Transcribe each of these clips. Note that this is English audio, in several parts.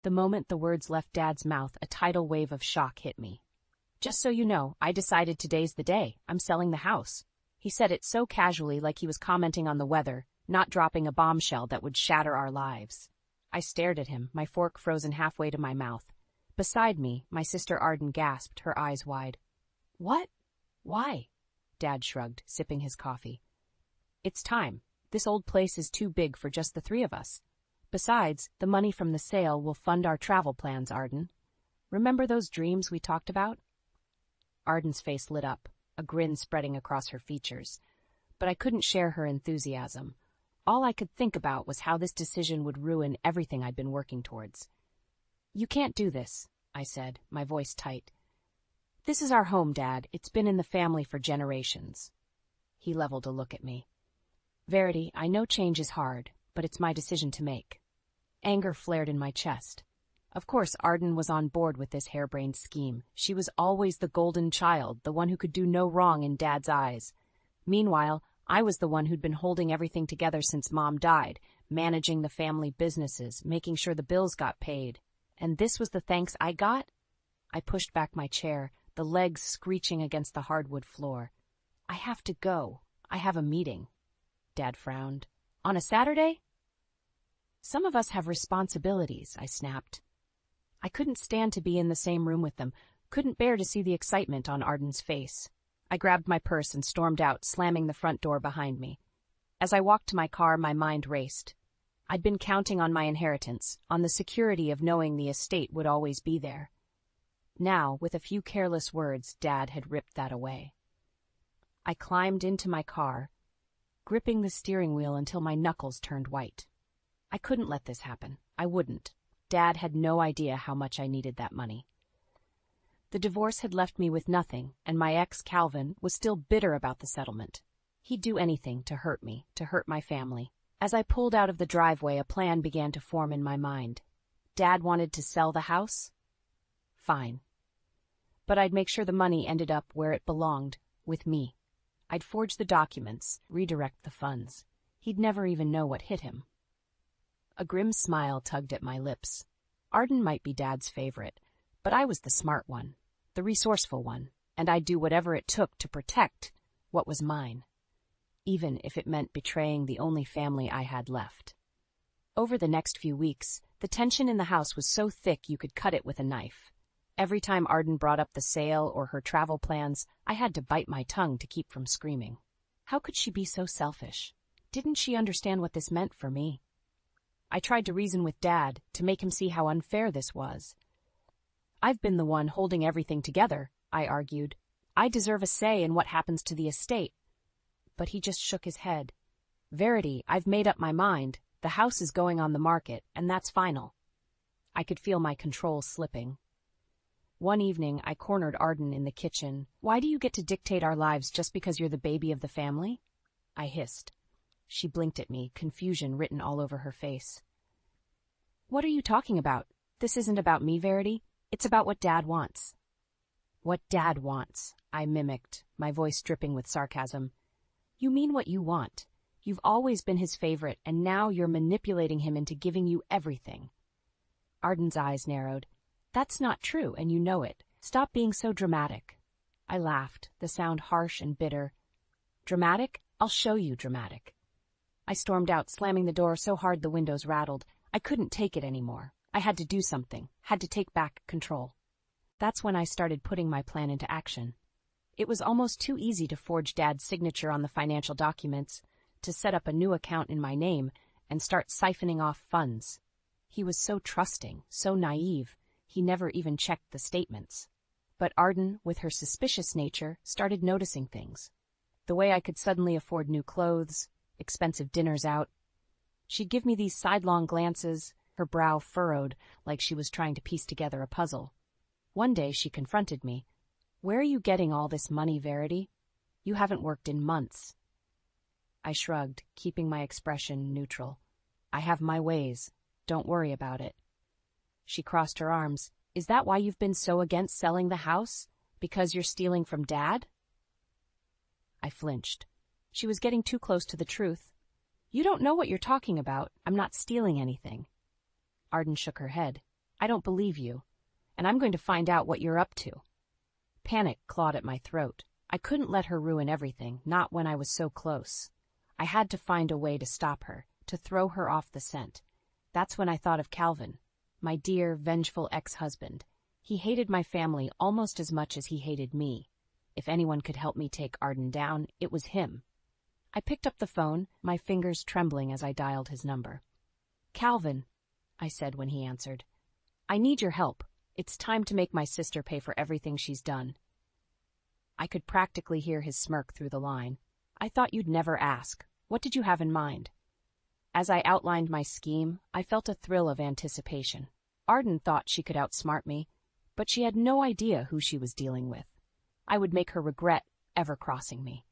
The moment the words left Dad's mouth, a tidal wave of shock hit me. "Just so you know, I decided today's the day. I'm selling the house." He said it so casually, like he was commenting on the weather, not dropping a bombshell that would shatter our lives. I stared at him, my fork frozen halfway to my mouth. Beside me, my sister Arden gasped, her eyes wide. "What? Why?" Dad shrugged, sipping his coffee. "It's time. This old place is too big for just the three of us. Besides, the money from the sale will fund our travel plans, Arden. Remember those dreams we talked about?" Arden's face lit up, a grin spreading across her features. But I couldn't share her enthusiasm. All I could think about was how this decision would ruin everything I'd been working towards. "You can't do this," I said, my voice tight. "This is our home, Dad. It's been in the family for generations." He leveled a look at me. "Verity, I know change is hard, but it's my decision to make." Anger flared in my chest. Of course, Arden was on board with this harebrained scheme. She was always the golden child, the one who could do no wrong in Dad's eyes. Meanwhile, I was the one who'd been holding everything together since Mom died, managing the family businesses, making sure the bills got paid. And this was the thanks I got? I pushed back my chair, the legs screeching against the hardwood floor. "I have to go. I have a meeting." Dad frowned. "On a Saturday?" "Some of us have responsibilities," I snapped. I couldn't stand to be in the same room with them, couldn't bear to see the excitement on Arden's face. I grabbed my purse and stormed out, slamming the front door behind me. As I walked to my car, my mind raced. I'd been counting on my inheritance, on the security of knowing the estate would always be there. Now, with a few careless words, Dad had ripped that away. I climbed into my car, gripping the steering wheel until my knuckles turned white. I couldn't let this happen. I wouldn't. Dad had no idea how much I needed that money. The divorce had left me with nothing, and my ex, Calvin, was still bitter about the settlement. He'd do anything to hurt me, to hurt my family. As I pulled out of the driveway, a plan began to form in my mind. Dad wanted to sell the house? Fine. But I'd make sure the money ended up where it belonged, with me. I'd forge the documents, redirect the funds. He'd never even know what hit him. A grim smile tugged at my lips. Arden might be Dad's favorite, but I was the smart one, the resourceful one, and I'd do whatever it took to protect what was mine, even if it meant betraying the only family I had left. Over the next few weeks, the tension in the house was so thick you could cut it with a knife. Every time Arden brought up the sale or her travel plans, I had to bite my tongue to keep from screaming. How could she be so selfish? Didn't she understand what this meant for me? I tried to reason with Dad, to make him see how unfair this was. "I've been the one holding everything together," I argued. "I deserve a say in what happens to the estate." But he just shook his head. "Verity, I've made up my mind. The house is going on the market, and that's final." I could feel my control slipping. One evening, I cornered Arden in the kitchen. "Why do you get to dictate our lives just because you're the baby of the family?" I hissed. She blinked at me, confusion written all over her face. "What are you talking about? This isn't about me, Verity. It's about what Dad wants." "What Dad wants," I mimicked, my voice dripping with sarcasm. "You mean what you want. You've always been his favorite, and now you're manipulating him into giving you everything." Arden's eyes narrowed. "That's not true, and you know it. Stop being so dramatic." I laughed, the sound harsh and bitter. "Dramatic? I'll show you dramatic." I stormed out, slamming the door so hard the windows rattled. I couldn't take it anymore. I had to do something, had to take back control. That's when I started putting my plan into action. It was almost too easy to forge Dad's signature on the financial documents, to set up a new account in my name, and start siphoning off funds. He was so trusting, so naive, he never even checked the statements. But Arden, with her suspicious nature, started noticing things. The way I could suddenly afford new clothes, expensive dinners out. She'd give me these sidelong glances, her brow furrowed, like she was trying to piece together a puzzle. One day she confronted me. "Where are you getting all this money, Verity? You haven't worked in months." I shrugged, keeping my expression neutral. "I have my ways. Don't worry about it." She crossed her arms. "Is that why you've been so against selling the house? Because you're stealing from Dad?" I flinched. She was getting too close to the truth. "You don't know what you're talking about. I'm not stealing anything." Arden shook her head. I don't believe you, and I'm going to find out what you're up to. Panic clawed at my throat. I couldn't let her ruin everything, not when I was so close. I had to find a way to stop her, to throw her off the scent. That's when I thought of Calvin, my dear, vengeful ex-husband. He hated my family almost as much as he hated me. If anyone could help me take Arden down, it was him. I picked up the phone, my fingers trembling as I dialed his number. "Calvin," I said when he answered. "I need your help. It's time to make my sister pay for everything she's done." I could practically hear his smirk through the line. "I thought you'd never ask. What did you have in mind?" As I outlined my scheme, I felt a thrill of anticipation. Arden thought she could outsmart me, but she had no idea who she was dealing with. I would make her regret ever crossing me.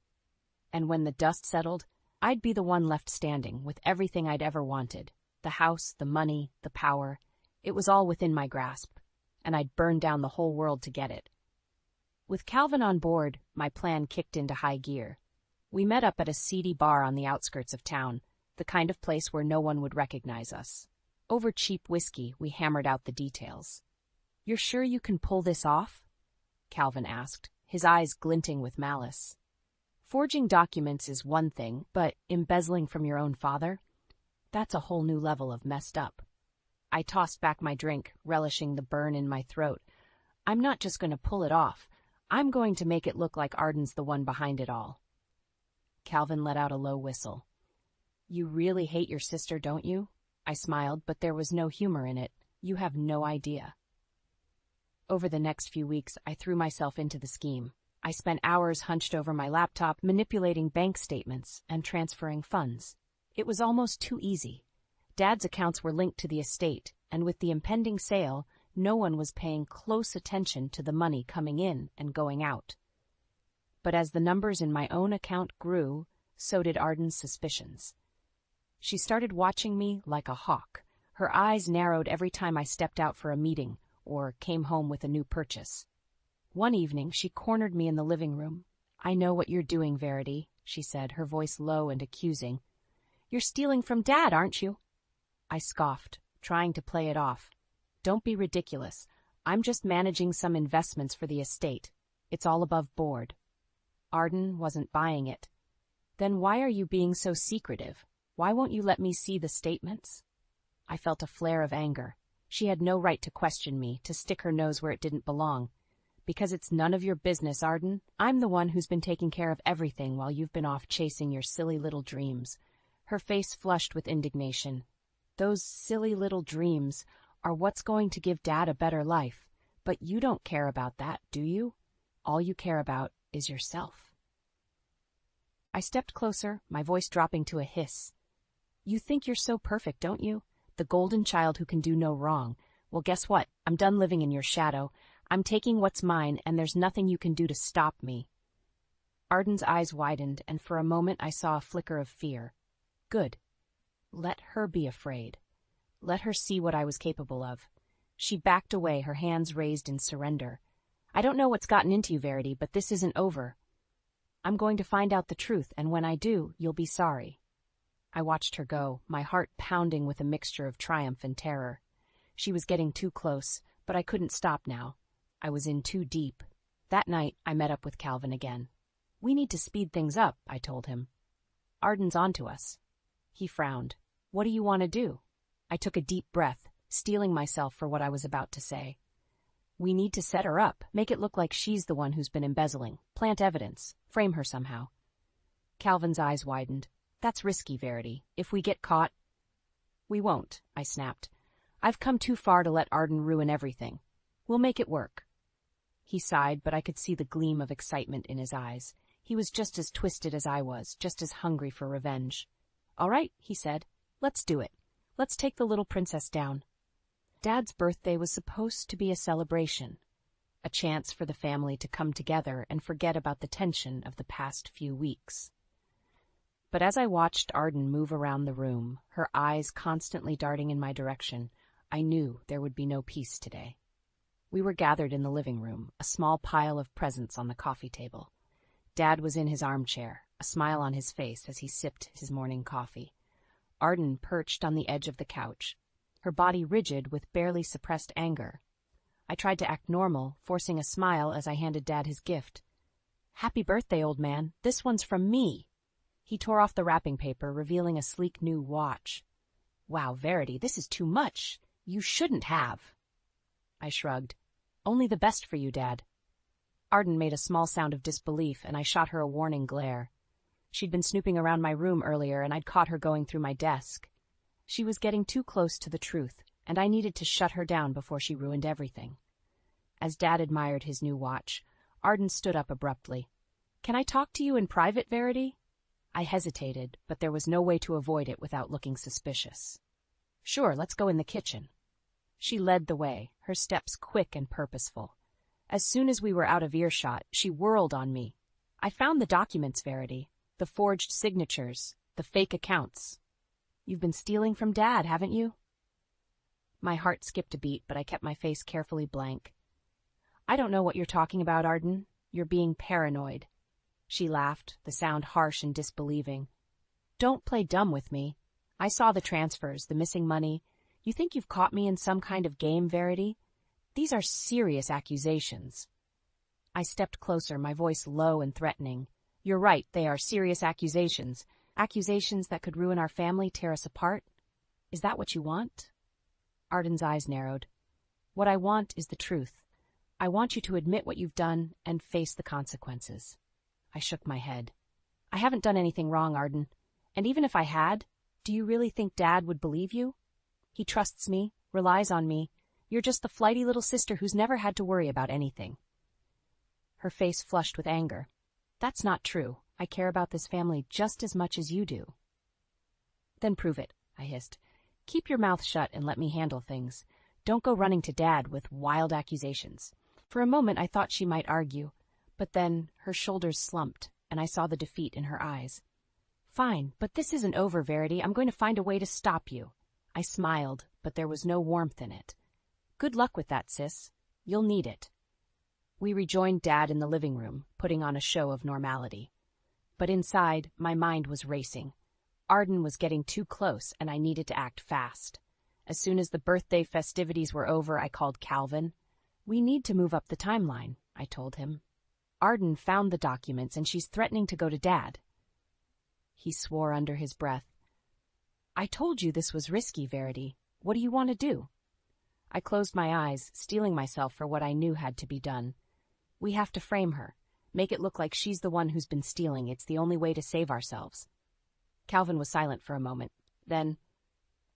And when the dust settled, I'd be the one left standing with everything I'd ever wanted. The house, the money, the power. It was all within my grasp, and I'd burn down the whole world to get it. With Calvin on board, my plan kicked into high gear. We met up at a seedy bar on the outskirts of town, the kind of place where no one would recognize us. Over cheap whiskey, we hammered out the details. "You're sure you can pull this off?" Calvin asked, his eyes glinting with malice. "Forging documents is one thing, but embezzling from your own father? That's a whole new level of messed up." I tossed back my drink, relishing the burn in my throat. "I'm not just going to pull it off. I'm going to make it look like Arden's the one behind it all." Calvin let out a low whistle. "You really hate your sister, don't you?" I smiled, but there was no humor in it. "You have no idea." Over the next few weeks, I threw myself into the scheme. I spent hours hunched over my laptop, manipulating bank statements and transferring funds. It was almost too easy. Dad's accounts were linked to the estate, and with the impending sale, no one was paying close attention to the money coming in and going out. But as the numbers in my own account grew, so did Arden's suspicions. She started watching me like a hawk. Her eyes narrowed every time I stepped out for a meeting or came home with a new purchase. One evening, she cornered me in the living room. "I know what you're doing, Verity," she said, her voice low and accusing. "You're stealing from Dad, aren't you?" I scoffed, trying to play it off. "Don't be ridiculous. I'm just managing some investments for the estate. It's all above board." Arden wasn't buying it. "Then why are you being so secretive? Why won't you let me see the statements?" I felt a flare of anger. She had no right to question me, to stick her nose where it didn't belong. "Because it's none of your business, Arden. I'm the one who's been taking care of everything while you've been off chasing your silly little dreams." Her face flushed with indignation. "Those silly little dreams are what's going to give Dad a better life. But you don't care about that, do you? All you care about is yourself." I stepped closer, my voice dropping to a hiss. "You think you're so perfect, don't you? The golden child who can do no wrong. Well, guess what? I'm done living in your shadow. I'm taking what's mine, and there's nothing you can do to stop me." Arden's eyes widened, and for a moment I saw a flicker of fear. Good. Let her be afraid. Let her see what I was capable of. She backed away, her hands raised in surrender. "I don't know what's gotten into you, Verity, but this isn't over. I'm going to find out the truth, and when I do, you'll be sorry." I watched her go, my heart pounding with a mixture of triumph and terror. She was getting too close, but I couldn't stop now. I was in too deep. That night, I met up with Calvin again. "We need to speed things up," I told him. "Arden's onto us." He frowned. "What do you want to do?" I took a deep breath, steeling myself for what I was about to say. "We need to set her up, make it look like she's the one who's been embezzling, plant evidence, frame her somehow." Calvin's eyes widened. "That's risky, Verity. If we get caught—" "We won't," I snapped. "I've come too far to let Arden ruin everything. We'll make it work." He sighed, but I could see the gleam of excitement in his eyes. He was just as twisted as I was, just as hungry for revenge. "All right," he said. "Let's do it. Let's take the little princess down." Dad's birthday was supposed to be a celebration, a chance for the family to come together and forget about the tension of the past few weeks. But as I watched Arden move around the room, her eyes constantly darting in my direction, I knew there would be no peace today. We were gathered in the living room, a small pile of presents on the coffee table. Dad was in his armchair, a smile on his face as he sipped his morning coffee. Arden perched on the edge of the couch. her body rigid with barely suppressed anger. I tried to act normal, forcing a smile as I handed Dad his gift. "Happy birthday, old man. This one's from me." He tore off the wrapping paper, revealing a sleek new watch. "Wow, Verity, this is too much. You shouldn't have." I shrugged. "Only the best for you, Dad." Arden made a small sound of disbelief, and I shot her a warning glare. She'd been snooping around my room earlier, and I'd caught her going through my desk. She was getting too close to the truth, and I needed to shut her down before she ruined everything. As Dad admired his new watch, Arden stood up abruptly. "Can I talk to you in private, Verity?" I hesitated, but there was no way to avoid it without looking suspicious. "Sure, let's go in the kitchen." She led the way, her steps quick and purposeful. As soon as we were out of earshot, she whirled on me. "I found the documents, Verity. The forged signatures, the fake accounts. You've been stealing from Dad, haven't you?" My heart skipped a beat, but I kept my face carefully blank. "I don't know what you're talking about, Arden. You're being paranoid." She laughed, the sound harsh and disbelieving. "Don't play dumb with me. I saw the transfers, the missing money. You think you've caught me in some kind of game, Verity? These are serious accusations." I stepped closer, my voice low and threatening. "You're right, they are serious accusations. Accusations that could ruin our family, tear us apart. Is that what you want?" Arden's eyes narrowed. "What I want is the truth. I want you to admit what you've done and face the consequences." I shook my head. "I haven't done anything wrong, Arden. And even if I had, do you really think Dad would believe you? He trusts me, relies on me. You're just the flighty little sister who's never had to worry about anything." Her face flushed with anger. "That's not true. I care about this family just as much as you do." "Then prove it," I hissed. "Keep your mouth shut and let me handle things. Don't go running to Dad with wild accusations." For a moment I thought she might argue, but then her shoulders slumped, and I saw the defeat in her eyes. "Fine, but this isn't over, Verity. I'm going to find a way to stop you." I smiled, but there was no warmth in it. "Good luck with that, sis. You'll need it." We rejoined Dad in the living room, putting on a show of normality. But inside, my mind was racing. Arden was getting too close, and I needed to act fast. As soon as the birthday festivities were over, I called Calvin. "We need to move up the timeline," I told him. "Arden found the documents, and she's threatening to go to Dad." He swore under his breath. "I told you this was risky, Verity. What do you want to do?" I closed my eyes, steeling myself for what I knew had to be done. "We have to frame her. Make it look like she's the one who's been stealing. It's the only way to save ourselves." Calvin was silent for a moment. Then,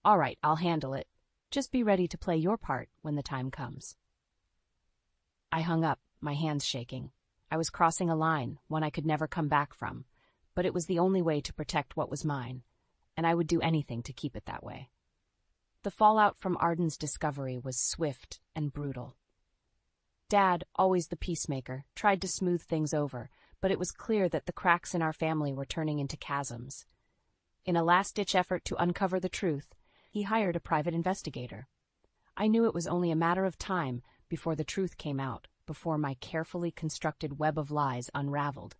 "All right, I'll handle it. Just be ready to play your part when the time comes." I hung up, my hands shaking. I was crossing a line, one I could never come back from, but it was the only way to protect what was mine, and I would do anything to keep it that way. The fallout from Arden's discovery was swift and brutal. Dad, always the peacemaker, tried to smooth things over, but it was clear that the cracks in our family were turning into chasms. In a last-ditch effort to uncover the truth, he hired a private investigator. I knew it was only a matter of time before the truth came out, before my carefully constructed web of lies unraveled.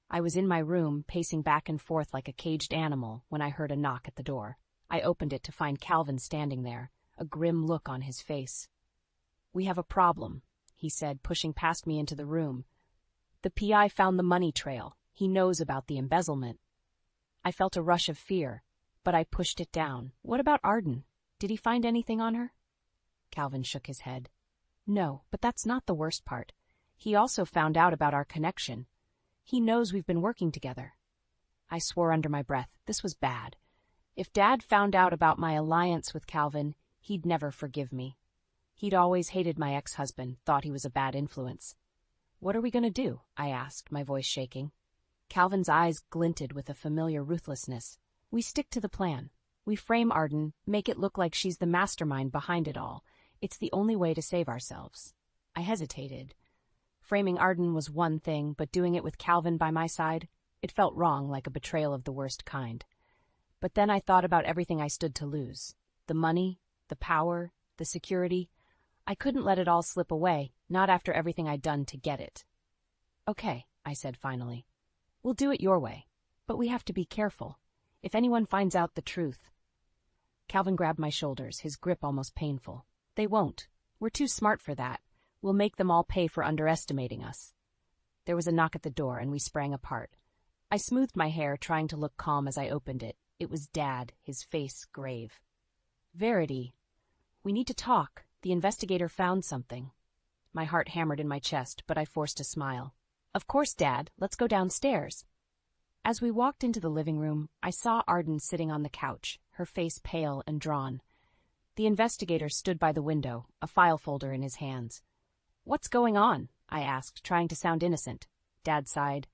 I was in my room, pacing back and forth like a caged animal, when I heard a knock at the door. I opened it to find Calvin standing there, a grim look on his face. "We have a problem," he said, pushing past me into the room. "The PI found the money trail. He knows about the embezzlement." I felt a rush of fear, but I pushed it down. "What about Arden? Did he find anything on her?" Calvin shook his head. "No, but that's not the worst part. He also found out about our connection. He knows we've been working together." I swore under my breath. This was bad. If Dad found out about my alliance with Calvin, he'd never forgive me. He'd always hated my ex-husband, thought he was a bad influence. "What are we going to do?" I asked, my voice shaking. Calvin's eyes glinted with a familiar ruthlessness. "We stick to the plan. We frame Arden, make it look like she's the mastermind behind it all. It's the only way to save ourselves." I hesitated. Framing Arden was one thing, but doing it with Calvin by my side, it felt wrong, like a betrayal of the worst kind. But then I thought about everything I stood to lose. The money, the power, the security. I couldn't let it all slip away, not after everything I'd done to get it. "Okay," I said finally. "We'll do it your way. But we have to be careful. If anyone finds out the truth." Calvin grabbed my shoulders, his grip almost painful. They won't. We're too smart for that. We'll make them all pay for underestimating us. There was a knock at the door, and we sprang apart. I smoothed my hair, trying to look calm as I opened it. It was Dad, his face grave. Verity, we need to talk. The investigator found something. My heart hammered in my chest, but I forced a smile. Of course, Dad. Let's go downstairs. As we walked into the living room, I saw Arden sitting on the couch, her face pale and drawn. The investigator stood by the window, a file folder in his hands. What's going on? I asked, trying to sound innocent. Dad sighed.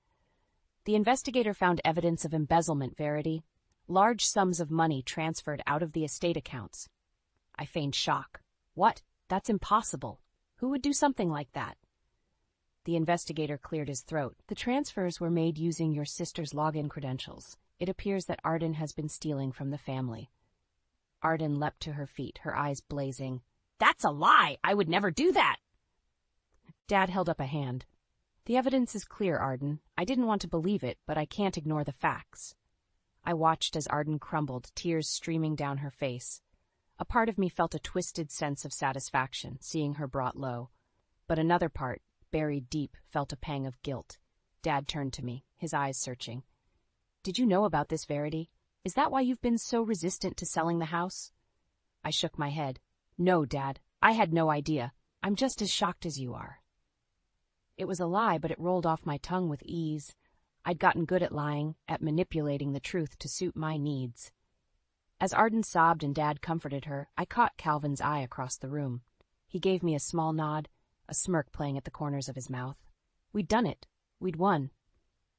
The investigator found evidence of embezzlement, Verity. Large sums of money transferred out of the estate accounts. I feigned shock. What? That's impossible. Who would do something like that? The investigator cleared his throat. The transfers were made using your sister's login credentials. It appears that Arden has been stealing from the family. Arden leapt to her feet, her eyes blazing. That's a lie! I would never do that! Dad held up a hand. The evidence is clear, Arden. I didn't want to believe it, but I can't ignore the facts. I watched as Arden crumbled, tears streaming down her face. A part of me felt a twisted sense of satisfaction, seeing her brought low. But another part, buried deep, felt a pang of guilt. Dad turned to me, his eyes searching. Did you know about this, Verity? Is that why you've been so resistant to selling the house? I shook my head. No, Dad. I had no idea. I'm just as shocked as you are. It was a lie, but it rolled off my tongue with ease. I'd gotten good at lying, at manipulating the truth to suit my needs. As Arden sobbed and Dad comforted her, I caught Calvin's eye across the room. He gave me a small nod, a smirk playing at the corners of his mouth. We'd done it. We'd won.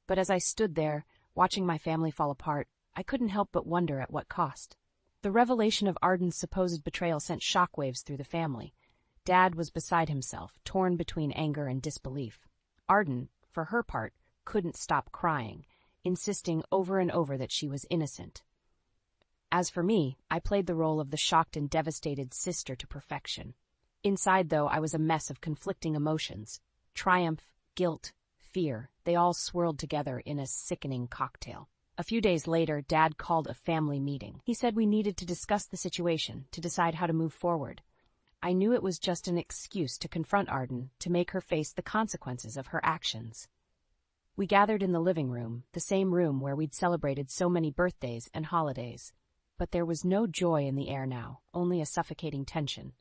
But as I stood there, watching my family fall apart, I couldn't help but wonder at what cost. The revelation of Arden's supposed betrayal sent shockwaves through the family. Dad was beside himself, torn between anger and disbelief. Arden, for her part, couldn't stop crying, insisting over and over that she was innocent. As for me, I played the role of the shocked and devastated sister to perfection. Inside, though, I was a mess of conflicting emotions. Triumph, guilt, fear, they all swirled together in a sickening cocktail. A few days later, Dad called a family meeting. He said we needed to discuss the situation, to decide how to move forward. I knew it was just an excuse to confront Arden, to make her face the consequences of her actions. We gathered in the living room, the same room where we'd celebrated so many birthdays and holidays. But there was no joy in the air now, only a suffocating tension.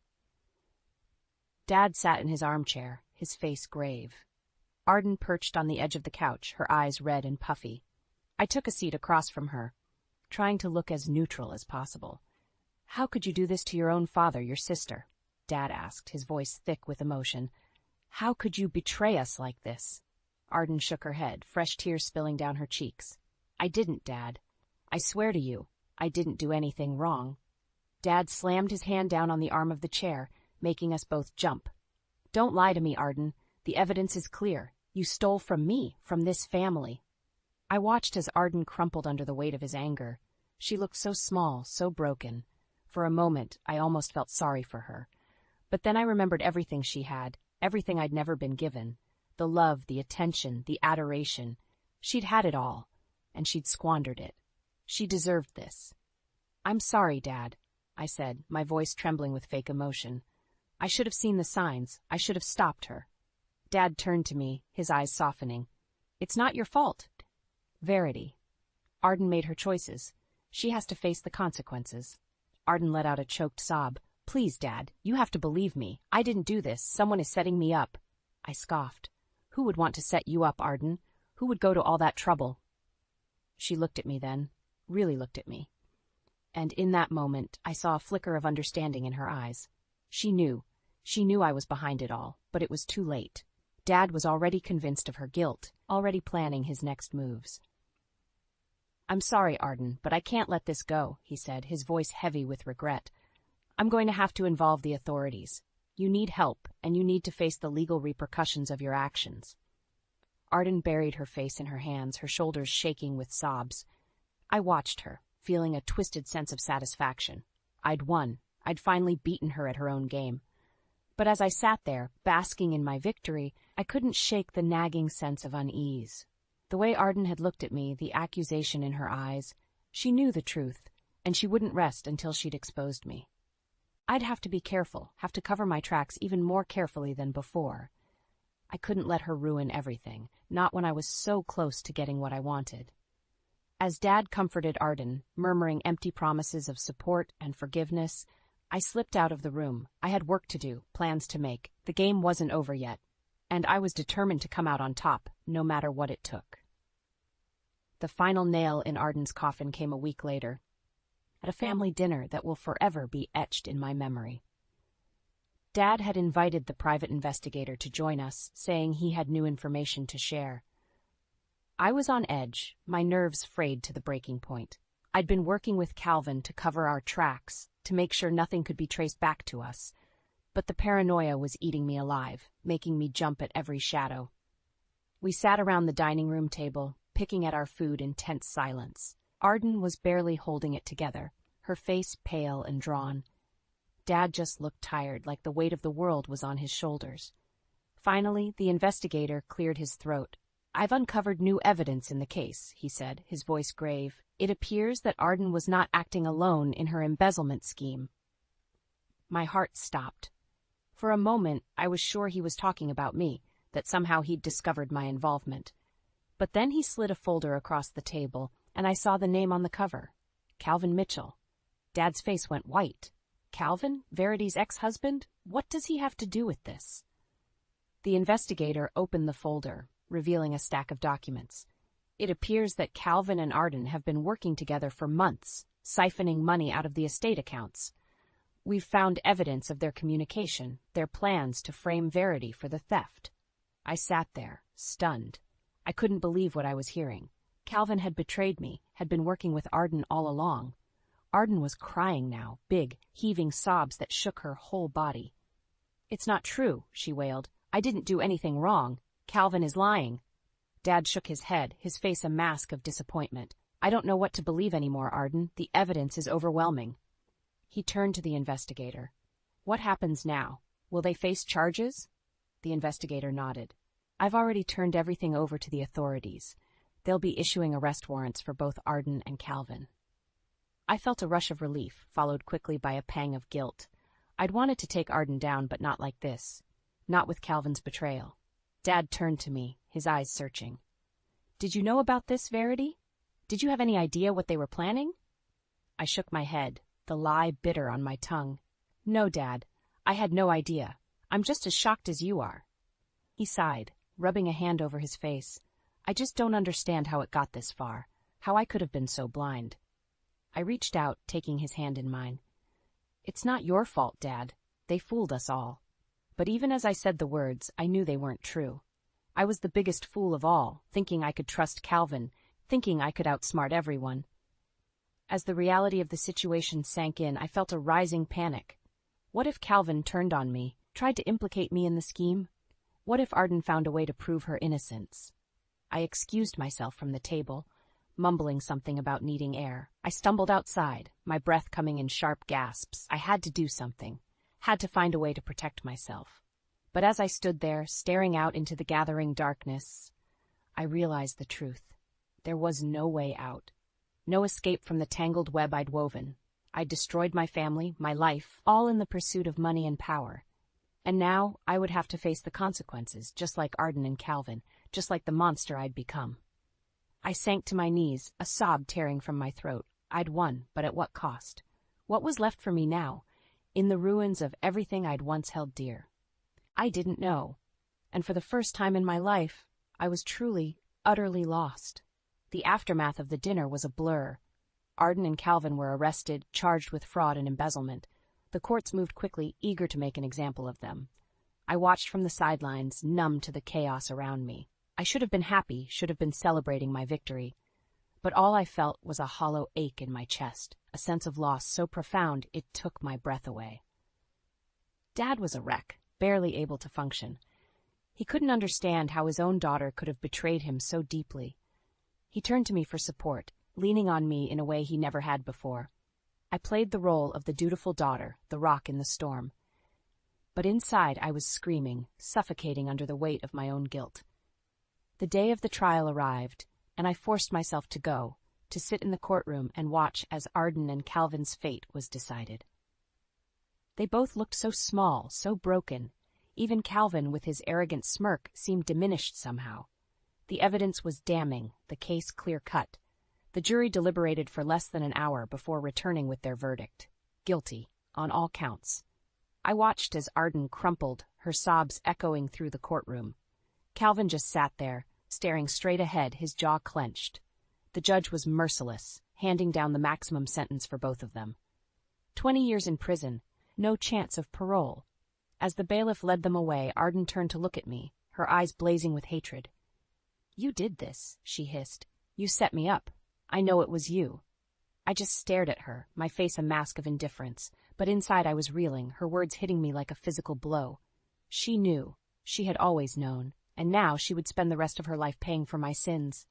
Dad sat in his armchair, his face grave. Arden perched on the edge of the couch, her eyes red and puffy. I took a seat across from her, trying to look as neutral as possible. How could you do this to your own father, your sister? Dad asked, his voice thick with emotion. How could you betray us like this? Arden shook her head, fresh tears spilling down her cheeks. I didn't, Dad. I swear to you, I didn't do anything wrong. Dad slammed his hand down on the arm of the chair, making us both jump. Don't lie to me, Arden. The evidence is clear. You stole from me, from this family. I watched as Arden crumpled under the weight of his anger. She looked so small, so broken. For a moment, I almost felt sorry for her. But then I remembered everything she had, everything I'd never been given. The love, the attention, the adoration. She'd had it all, and she'd squandered it. She deserved this. I'm sorry, Dad, I said, my voice trembling with fake emotion. I should have seen the signs. I should have stopped her. Dad turned to me, his eyes softening. It's not your fault. Verity. Arden made her choices. She has to face the consequences. Arden let out a choked sob. Please, Dad, you have to believe me. I didn't do this. Someone is setting me up. I scoffed. Who would want to set you up, Arden? Who would go to all that trouble? She looked at me then, really looked at me. And in that moment, I saw a flicker of understanding in her eyes. She knew I was behind it all, but it was too late. Dad was already convinced of her guilt, already planning his next moves. I'm sorry, Arden, but I can't let this go, he said, his voice heavy with regret. I'm going to have to involve the authorities. You need help, and you need to face the legal repercussions of your actions. Arden buried her face in her hands, her shoulders shaking with sobs. I watched her, feeling a twisted sense of satisfaction. I'd won. I'd finally beaten her at her own game. But as I sat there, basking in my victory, I couldn't shake the nagging sense of unease. The way Arden had looked at me, the accusation in her eyes, she knew the truth. and she wouldn't rest until she'd exposed me. I'd have to be careful, have to cover my tracks even more carefully than before. I couldn't let her ruin everything, not when I was so close to getting what I wanted. As Dad comforted Arden, murmuring empty promises of support and forgiveness, I slipped out of the room. I had work to do, plans to make. The game wasn't over yet, and I was determined to come out on top, no matter what it took. The final nail in Arden's coffin came a week later, at a family dinner that will forever be etched in my memory. Dad had invited the private investigator to join us, saying he had new information to share. I was on edge, my nerves frayed to the breaking point. I'd been working with Calvin to cover our tracks, to make sure nothing could be traced back to us, but the paranoia was eating me alive, making me jump at every shadow. We sat around the dining room table, picking at our food in tense silence. Arden was barely holding it together, her face pale and drawn. Dad just looked tired, like the weight of the world was on his shoulders. Finally, the investigator cleared his throat. "I've uncovered new evidence in the case," he said, his voice grave. "It appears that Arden was not acting alone in her embezzlement scheme." My heart stopped. For a moment, I was sure he was talking about me, that somehow he'd discovered my involvement. But then he slid a folder across the table, and I saw the name on the cover. Calvin Mitchell. Dad's face went white. Calvin? Verity's ex-husband? What does he have to do with this? The investigator opened the folder, revealing a stack of documents. It appears that Calvin and Arden have been working together for months, siphoning money out of the estate accounts. We've found evidence of their communication, their plans to frame Verity for the theft. I sat there, stunned. I couldn't believe what I was hearing. Calvin had betrayed me, had been working with Arden all along. Arden was crying now, big, heaving sobs that shook her whole body. "It's not true," she wailed. "I didn't do anything wrong. Calvin is lying." Dad shook his head, his face a mask of disappointment. "I don't know what to believe anymore, Arden. The evidence is overwhelming." He turned to the investigator. "What happens now? Will they face charges?" The investigator nodded. "I've already turned everything over to the authorities. They'll be issuing arrest warrants for both Arden and Calvin." I felt a rush of relief, followed quickly by a pang of guilt. I'd wanted to take Arden down, but not like this. Not with Calvin's betrayal. Dad turned to me, his eyes searching. "Did you know about this, Verity? Did you have any idea what they were planning?" I shook my head, the lie bitter on my tongue. "No, Dad. I had no idea. I'm just as shocked as you are." He sighed, rubbing a hand over his face. "I just don't understand how it got this far, how I could have been so blind." I reached out, taking his hand in mine. "It's not your fault, Dad. They fooled us all." But even as I said the words, I knew they weren't true. I was the biggest fool of all, thinking I could trust Calvin, thinking I could outsmart everyone. As the reality of the situation sank in, I felt a rising panic. What if Calvin turned on me, tried to implicate me in the scheme? What if Arden found a way to prove her innocence? I excused myself from the table, mumbling something about needing air. I stumbled outside, my breath coming in sharp gasps. I had to do something, had to find a way to protect myself. But as I stood there, staring out into the gathering darkness, I realized the truth. There was no way out. No escape from the tangled web I'd woven. I'd destroyed my family, my life, all in the pursuit of money and power. And now I would have to face the consequences, just like Arden and Calvin, just like the monster I'd become. I sank to my knees, a sob tearing from my throat. I'd won, but at what cost? What was left for me now, in the ruins of everything I'd once held dear? I didn't know. And for the first time in my life, I was truly, utterly lost. The aftermath of the dinner was a blur. Arden and Calvin were arrested, charged with fraud and embezzlement. The courts moved quickly, eager to make an example of them. I watched from the sidelines, numb to the chaos around me. I should have been happy, should have been celebrating my victory. But all I felt was a hollow ache in my chest, a sense of loss so profound it took my breath away. Dad was a wreck, barely able to function. He couldn't understand how his own daughter could have betrayed him so deeply. He turned to me for support, leaning on me in a way he never had before. I played the role of the dutiful daughter, the rock in the storm. But inside I was screaming, suffocating under the weight of my own guilt. The day of the trial arrived, and I forced myself to go, to sit in the courtroom and watch as Arden and Calvin's fate was decided. They both looked so small, so broken. Even Calvin, with his arrogant smirk, seemed diminished somehow. The evidence was damning, the case clear-cut. The jury deliberated for less than an hour before returning with their verdict. Guilty, on all counts. I watched as Arden crumpled, her sobs echoing through the courtroom. Calvin just sat there, staring straight ahead, his jaw clenched. The judge was merciless, handing down the maximum sentence for both of them. 20 years in prison, no chance of parole. As the bailiff led them away, Arden turned to look at me, her eyes blazing with hatred. "You did this," she hissed. "You set me up. I know it was you." I just stared at her, my face a mask of indifference, but inside I was reeling, her words hitting me like a physical blow. She knew. She had always known, and now she would spend the rest of her life paying for my sins.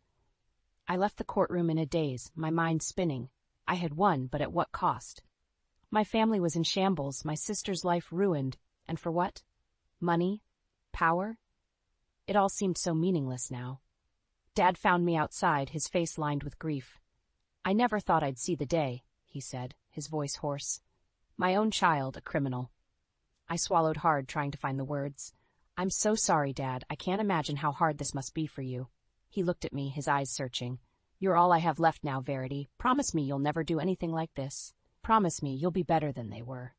I left the courtroom in a daze, my mind spinning. I had won, but at what cost? My family was in shambles, my sister's life ruined, and for what? Money? Power? It all seemed so meaningless now. Dad found me outside, his face lined with grief. "I never thought I'd see the day," he said, his voice hoarse. "My own child, a criminal." I swallowed hard, trying to find the words. "I'm so sorry, Dad. I can't imagine how hard this must be for you." He looked at me, his eyes searching. "You're all I have left now, Verity. Promise me you'll never do anything like this. Promise me you'll be better than they were."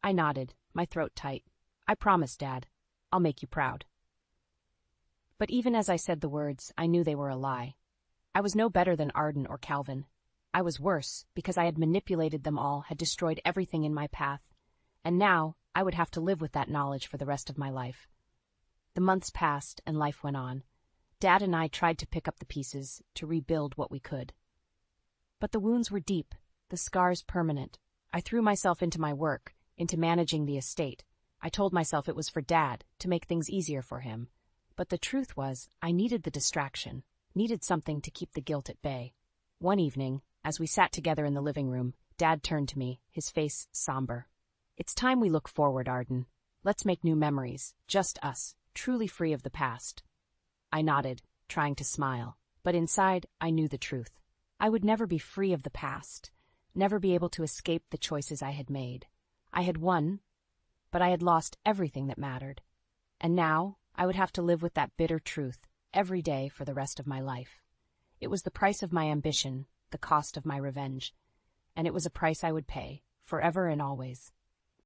I nodded, my throat tight. "I promise, Dad. I'll make you proud." But even as I said the words, I knew they were a lie. I was no better than Arden or Calvin. I was worse, because I had manipulated them all, had destroyed everything in my path. And now, I would have to live with that knowledge for the rest of my life. The months passed, and life went on. Dad and I tried to pick up the pieces, to rebuild what we could. But the wounds were deep, the scars permanent. I threw myself into my work, into managing the estate. I told myself it was for Dad, to make things easier for him. But the truth was, I needed the distraction, needed something to keep the guilt at bay. One evening, as we sat together in the living room, Dad turned to me, his face somber. "It's time we look forward, Arden. Let's make new memories, just us, truly free of the past." I nodded, trying to smile, but inside I knew the truth. I would never be free of the past, never be able to escape the choices I had made. I had won, but I had lost everything that mattered. And now I would have to live with that bitter truth every day for the rest of my life. It was the price of my ambition, the cost of my revenge, and it was a price I would pay, forever and always.